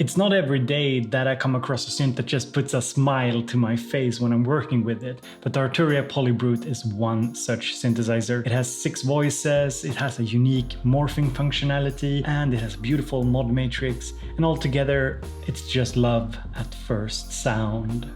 It's not every day that I come across a synth that just puts a smile to my face when I'm working with it, but the ARTURIA POLYBRUTE is one such synthesizer. It has 6 voices, it has a unique morphing functionality, and it has a beautiful mod matrix, and altogether it's just love at first sound.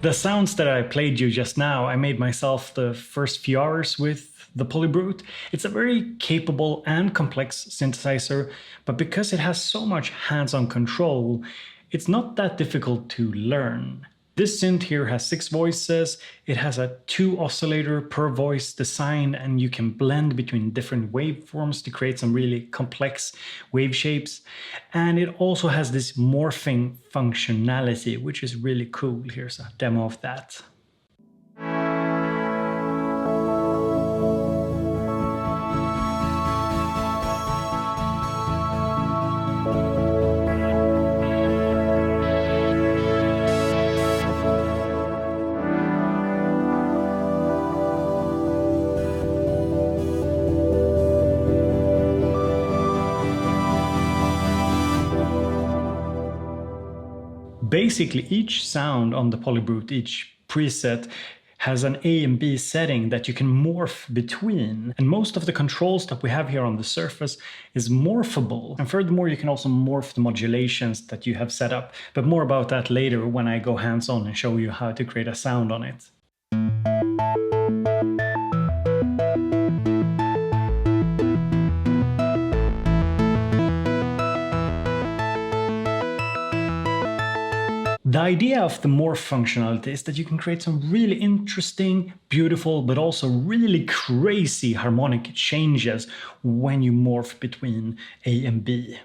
The sounds that I played you just now, I made myself the first few hours with the Polybrute. It's a very capable and complex synthesizer, but because it has so much hands-on control, it's not that difficult to learn. This synth here has 6 voices, it has a 2 oscillator per voice design, and you can blend between different waveforms to create some really complex wave shapes. And it also has this morphing functionality, which is really cool. Here's a demo of that. Basically, each sound on the Polybrute, each preset, has an A and B setting that you can morph between. And most of the controls that we have here on the surface is morphable. And furthermore, you can also morph the modulations that you have set up. But more about that later when I go hands-on and show you how to create a sound on it. The idea of the morph functionality is that you can create some really interesting, beautiful, but also really crazy harmonic changes when you morph between A and B.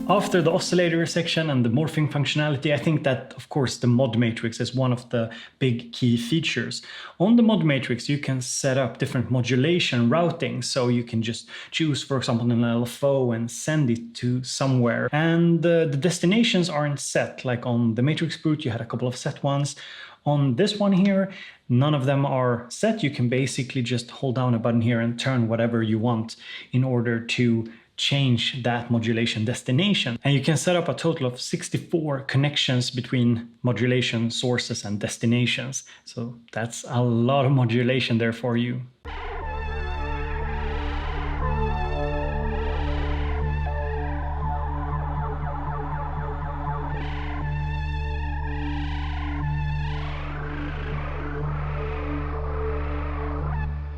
After the oscillator section and the morphing functionality, I think that, of course, the mod matrix is one of the big key features. On the mod matrix, you can set up different modulation routing, so you can just choose, for example, an LFO and send it to somewhere. And the destinations aren't set, like on the Matrixbrute, you had a couple of set ones. On this one here, none of them are set. You can basically just hold down a button here and turn whatever you want in order to change that modulation destination. And you can set up a total of 64 connections between modulation sources and destinations. So that's a lot of modulation there for you.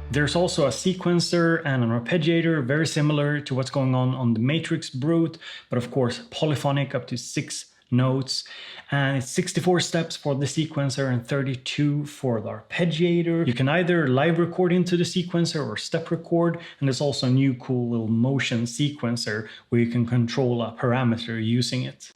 There's also a sequencer and an arpeggiator, very similar to what's going on the Matrixbrute, but of course polyphonic up to 6 notes. And it's 64 steps for the sequencer and 32 for the arpeggiator. You can either live record into the sequencer or step record, and there's also a new cool little motion sequencer where you can control a parameter using it.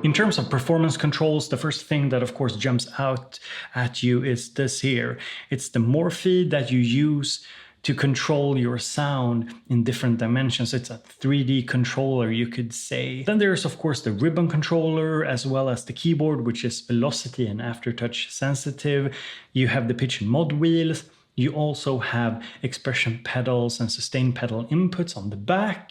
In terms of performance controls, the first thing that of course jumps out at you is this here. It's the morph feed that you use to control your sound in different dimensions. It's a 3D controller, you could say. Then there's of course the ribbon controller, as well as the keyboard, which is velocity and aftertouch sensitive. You have the pitch and mod wheels. You also have expression pedals and sustain pedal inputs on the back.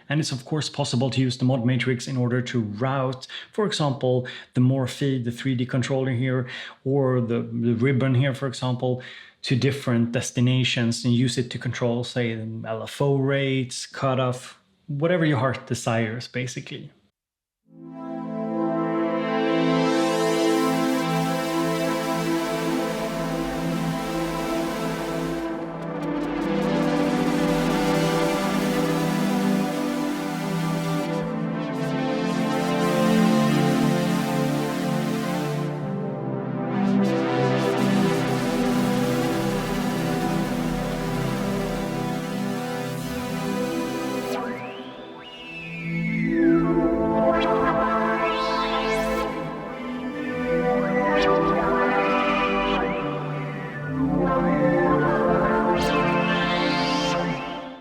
And it's of course possible to use the mod matrix in order to route, for example, the Morphe, the 3D controller here, or the ribbon here, for example, to different destinations and use it to control, say, the LFO rates, cutoff, whatever your heart desires, basically.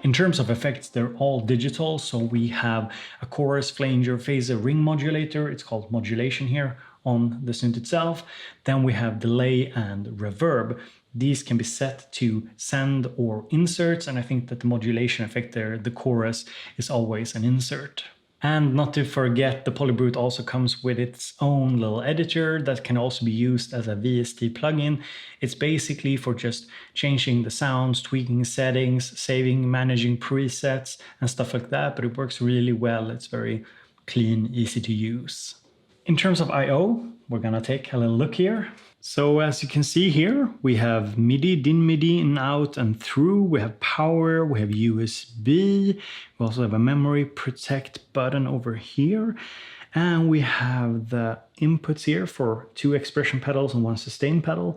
In terms of effects, they're all digital, so we have a chorus, flanger, phaser, ring modulator, it's called modulation here on the synth itself. Then we have delay and reverb. These can be set to send or inserts, and I think that the modulation effect there, the chorus, is always an insert. And not to forget, the Polybrute also comes with its own little editor that can also be used as a VST plugin. It's basically for just changing the sounds, tweaking settings, saving, managing presets and stuff like that, but it works really well. It's very clean, easy to use. In terms of I/O, we're gonna take a little look here. So as you can see here, we have MIDI, DIN MIDI, in, out, and through. We have power, we have USB. We also have a memory protect button over here. And we have the inputs here for 2 expression pedals and 1 sustain pedal.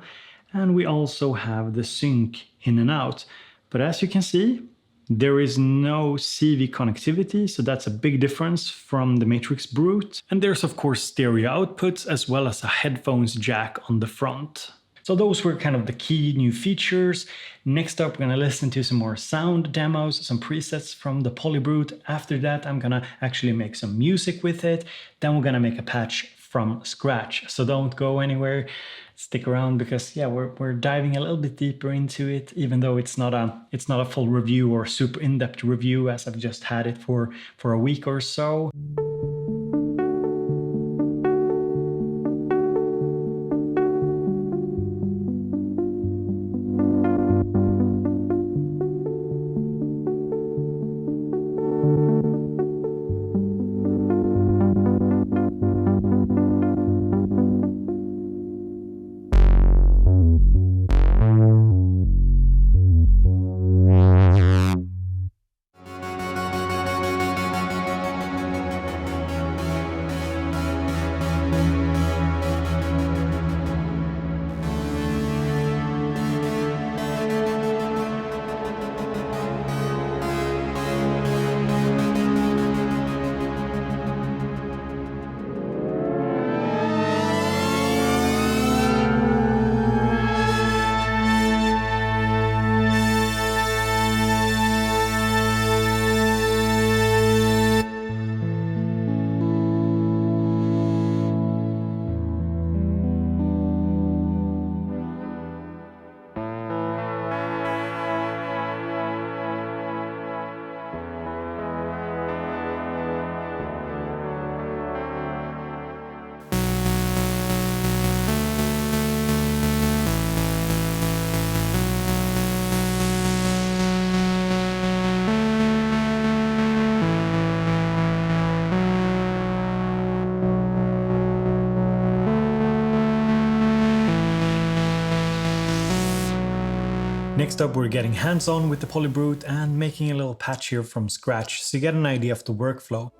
And we also have the sync in and out. But as you can see, there is no CV connectivity, so that's a big difference from the Matrixbrute. And there's of course stereo outputs as well as a headphones jack on the front. So those were kind of the key new features. Next up, we're gonna listen to some more sound demos, some presets from the Polybrute. After that, I'm gonna actually make some music with it. Then we're gonna make a patch from scratch. So don't go anywhere. Stick around because yeah, we're diving a little bit deeper into it, even though it's not a full review or super in-depth review as I've just had it for a week or so. Next up, we're getting hands-on with the Polybrute and making a little patch here from scratch so you get an idea of the workflow.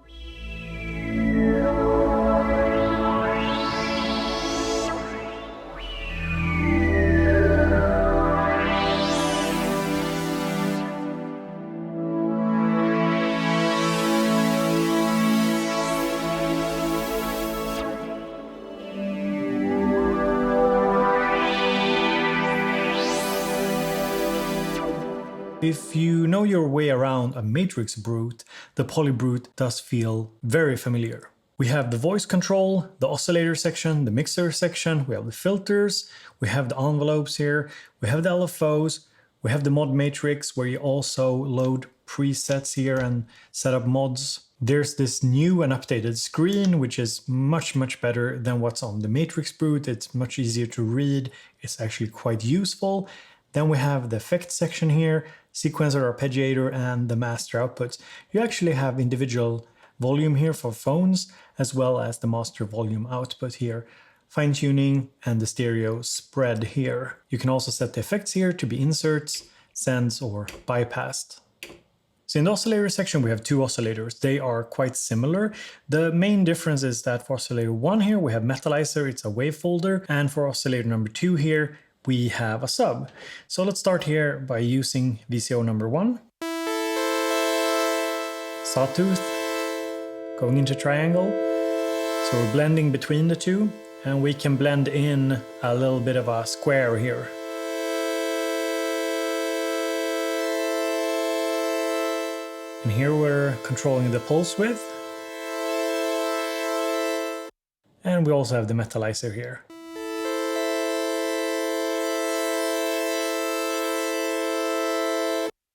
If you know your way around a Matrixbrute, the Polybrute does feel very familiar. We have the voice control, the oscillator section, the mixer section, we have the filters, we have the envelopes here, we have the LFOs, we have the mod matrix where you also load presets here and set up mods. There's this new and updated screen, which is much better than what's on the Matrixbrute. It's much easier to read. It's actually quite useful. Then we have the effects section here, sequencer, arpeggiator, and the master outputs. You actually have individual volume here for phones, as well as the master volume output here, fine-tuning, and the stereo spread here. You can also set the effects here to be inserts, sends, or bypassed. So in the oscillator section, we have two oscillators. They are quite similar. The main difference is that for oscillator 1 here, we have Metalizer, it's a wave folder, and for oscillator number 2 here, we have a sub. So let's start here by using VCO number 1. Sawtooth, going into triangle. So we're blending between the two, and we can blend in a little bit of a square here. And here we're controlling the pulse width. And we also have the Metalizer here.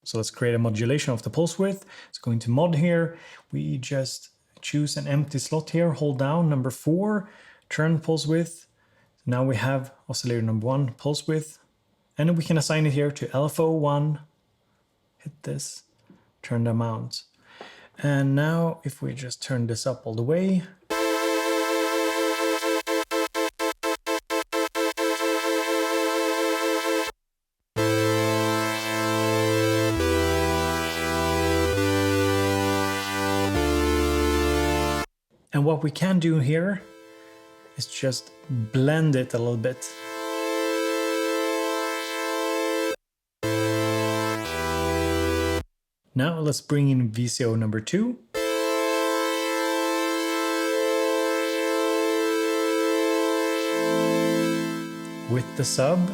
So let's create a modulation of the pulse width. It's going to mod here. We just choose an empty slot here, hold down number 4, turn pulse width. So now we have oscillator number 1 pulse width. And then we can assign it here to LFO1. Hit this, turn the amount. And now if we just turn this up all the way, and what we can do here is just blend it a little bit. Now let's bring in VCO number 2. With the sub.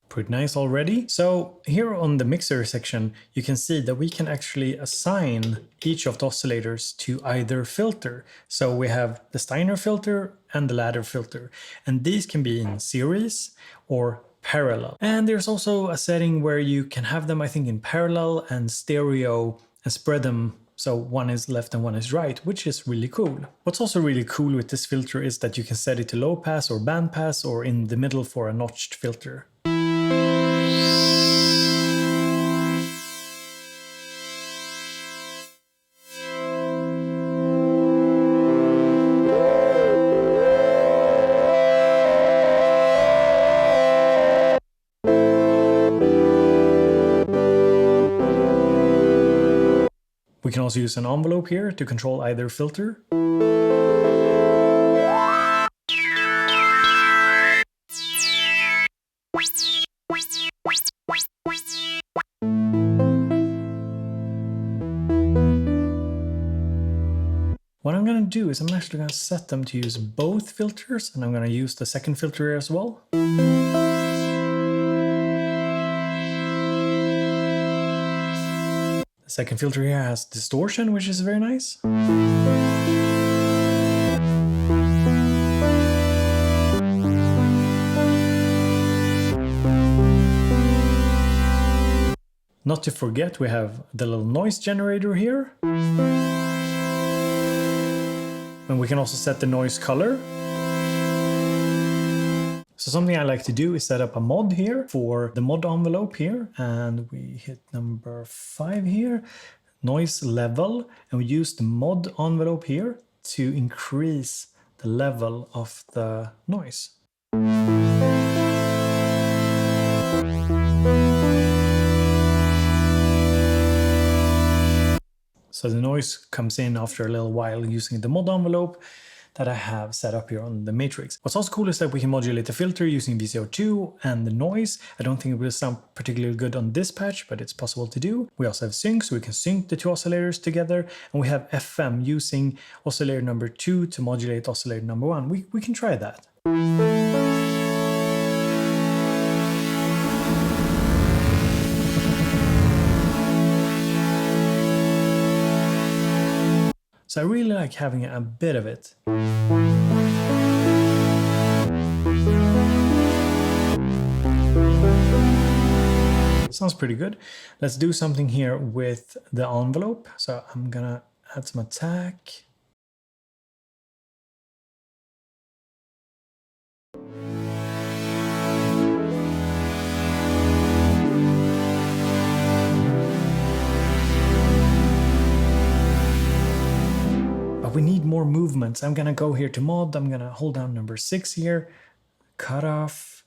Pretty nice already. So here on the mixer section, you can see that we can actually assign each of the oscillators to either filter. So we have the Steiner filter and the ladder filter, and these can be in series or parallel. And there's also a setting where you can have them, I think, in parallel and stereo and spread them so one is left and one is right, which is really cool. What's also really cool with this filter is that you can set it to low pass or band pass or in the middle for a notched filter. We can also use an envelope here to control either filter. What I'm going to do is I'm actually going to set them to use both filters, and I'm going to use the second filter here as well. The second filter here has distortion, which is very nice. Not to forget, we have the little noise generator here. And we can also set the noise color. So something I like to do is set up a mod here for the mod envelope here, and we hit number 5 here, noise level, and we use the mod envelope here to increase the level of the noise. So the noise comes in after a little while using the mod envelope. that I have set up here on the Matrix. What's also cool is that we can modulate the filter using VCO2 and the noise. I don't think it will sound particularly good on this patch, but it's possible to do. We also have sync, so we can sync the two oscillators together. And we have FM using oscillator number 2 to modulate oscillator number 1. We can try that. So I really like having a bit of it. Sounds pretty good. Let's do something here with the envelope. So I'm gonna add some attack. But we need more movements. I'm gonna go here to mod. I'm gonna hold down number 6 here, cut off,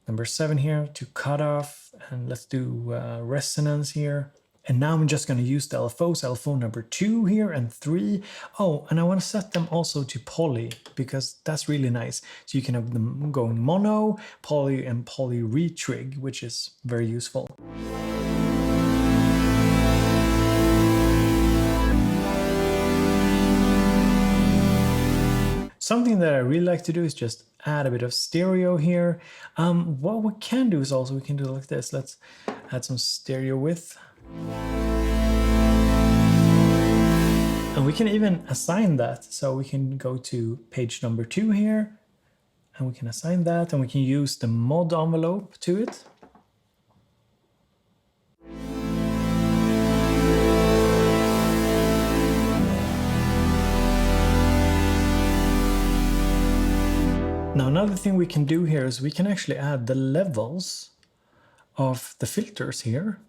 number 7 here to cut off, and let's do resonance here. And now I'm just gonna use the LFOs, LFO number 2 here and 3. Oh, and I wanna set them also to poly because that's really nice. So you can have them going mono, poly, and poly retrig, which is very useful. Something that I really like to do is just add a bit of stereo here. What we can do is also, we can do like this. Let's add some stereo width. And we can even assign that. So we can go to page number 2 here, and we can assign that, and we can use the mod envelope to it. Now another thing we can do here is we can actually add the levels of the filters here,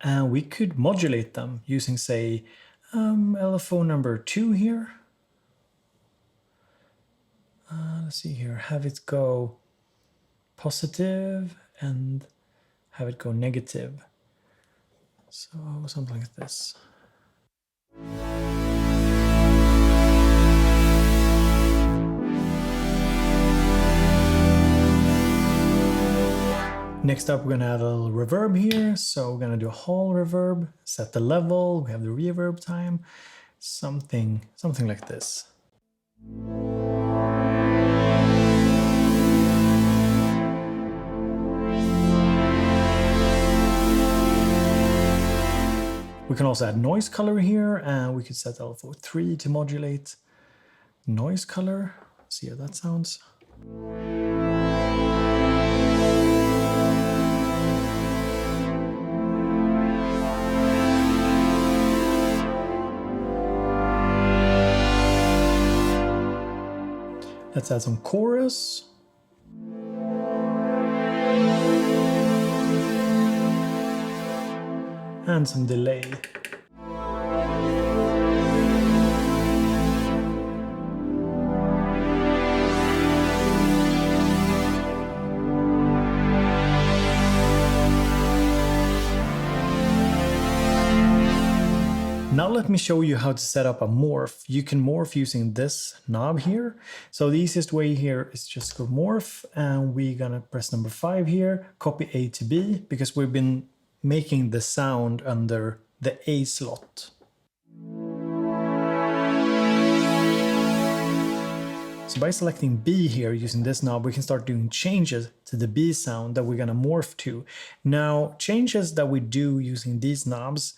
and we could modulate them using, say, LFO number 2 here. Let's see here, have it go positive and have it go negative. So something like this. Next up, we're gonna add a little reverb here. So we're gonna do a whole reverb, set the level, we have the reverb time, something like this. We can also add noise color here, and we could set LFO 3 to modulate noise color. Let's see how that sounds. Let's add some chorus. And some delay. Now let me show you how to set up a morph. You can morph using this knob here. So the easiest way here is just go morph, and we're gonna press number 5 here, copy A to B, because we've been making the sound under the A slot. So by selecting B here using this knob, we can start doing changes to the B sound that we're gonna morph to. Now, changes that we do using these knobs,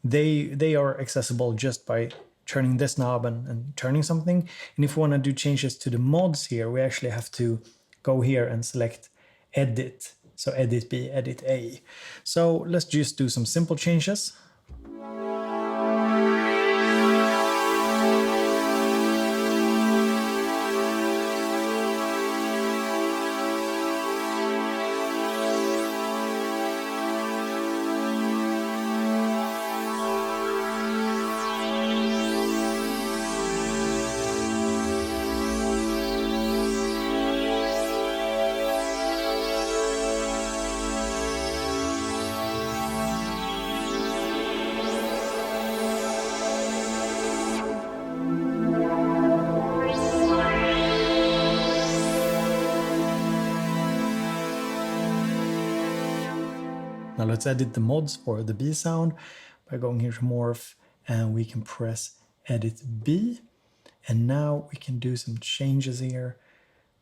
they are accessible just by turning this knob and turning something. And if we want to do changes to the mods here, we actually have to go here and select edit. So edit B, edit A. So let's just do some simple changes. Now let's edit the mods for the B sound by going here to Morph, and we can press Edit B. And now we can do some changes here.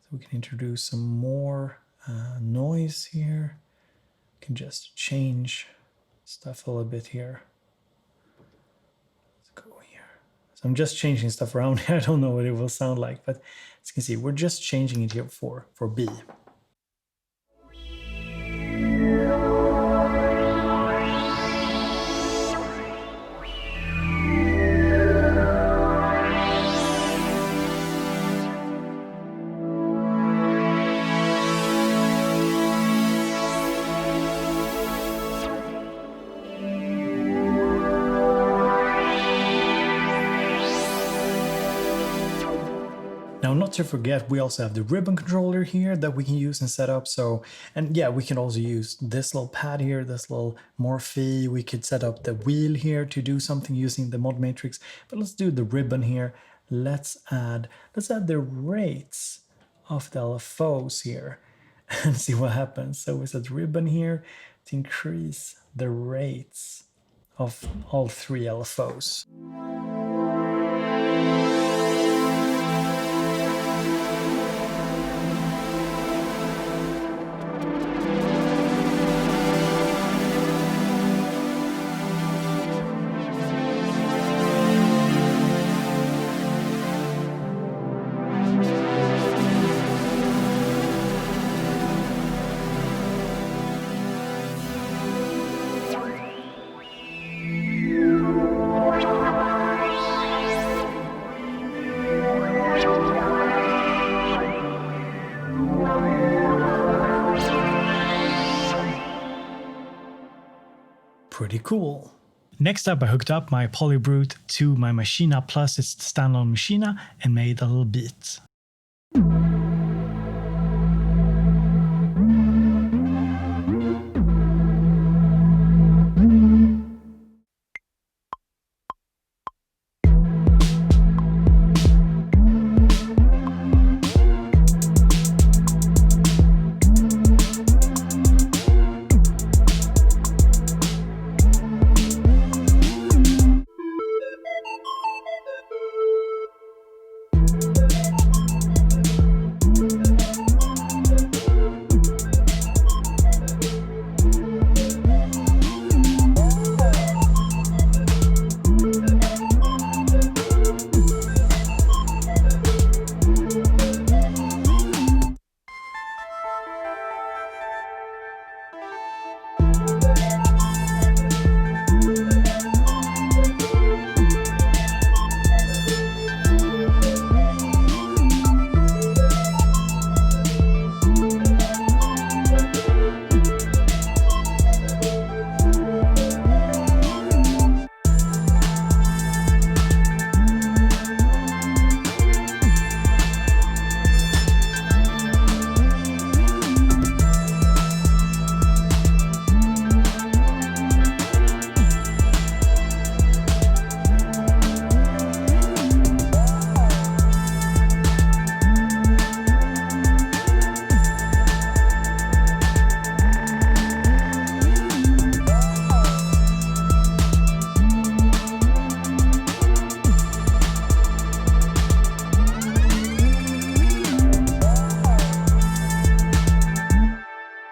So we can introduce some more noise here. We can just change stuff a little bit here. Let's go here. So I'm just changing stuff around here. I don't know what it will sound like, but as you can see, we're just changing it here for B. Now, not to forget, we also have the ribbon controller here that we can use and set up. So, and yeah, we can also use this little pad here, this little morphe. We could set up the wheel here to do something using the mod matrix, but let's do the ribbon here. Let's add the rates of the LFOs here and see what happens. So we set ribbon here to increase the rates of all three LFOs. Pretty cool. Next up, I hooked up my Polybrute to my Machina Plus, its standalone Machina, and made a little beat.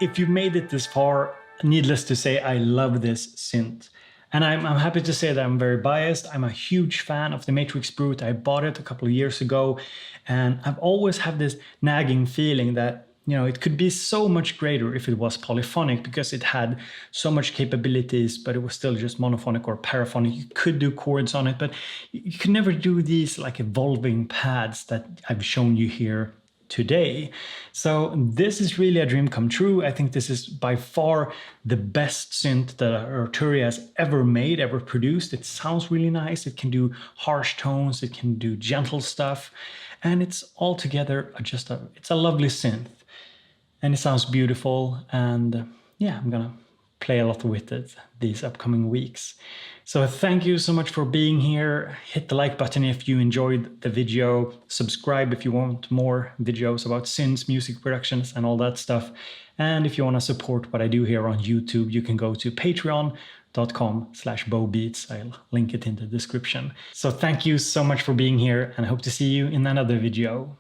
If you've made it this far, needless to say, I love this synth. And I'm happy to say that I'm very biased. I'm a huge fan of the Matrixbrute. I bought it a couple of years ago, and I've always had this nagging feeling that, you know, it could be so much greater if it was polyphonic, because it had so much capabilities, but it was still just monophonic or paraphonic. You could do chords on it, but you could never do these like evolving pads that I've shown you here today. So this is really a dream come true. I think this is by far the best synth that Arturia has ever made, ever produced. It sounds really nice. It can do harsh tones. It can do gentle stuff. And it's altogether it's a lovely synth. And it sounds beautiful. And yeah, I'm gonna play a lot with it these upcoming weeks. So thank you so much for being here. Hit the like button if you enjoyed the video. Subscribe if you want more videos about synths, music productions, and all that stuff. And if you want to support what I do here on YouTube, you can go to patreon.com/BoBeats. I'll link it in the description. So thank you so much for being here, and I hope to see you in another video.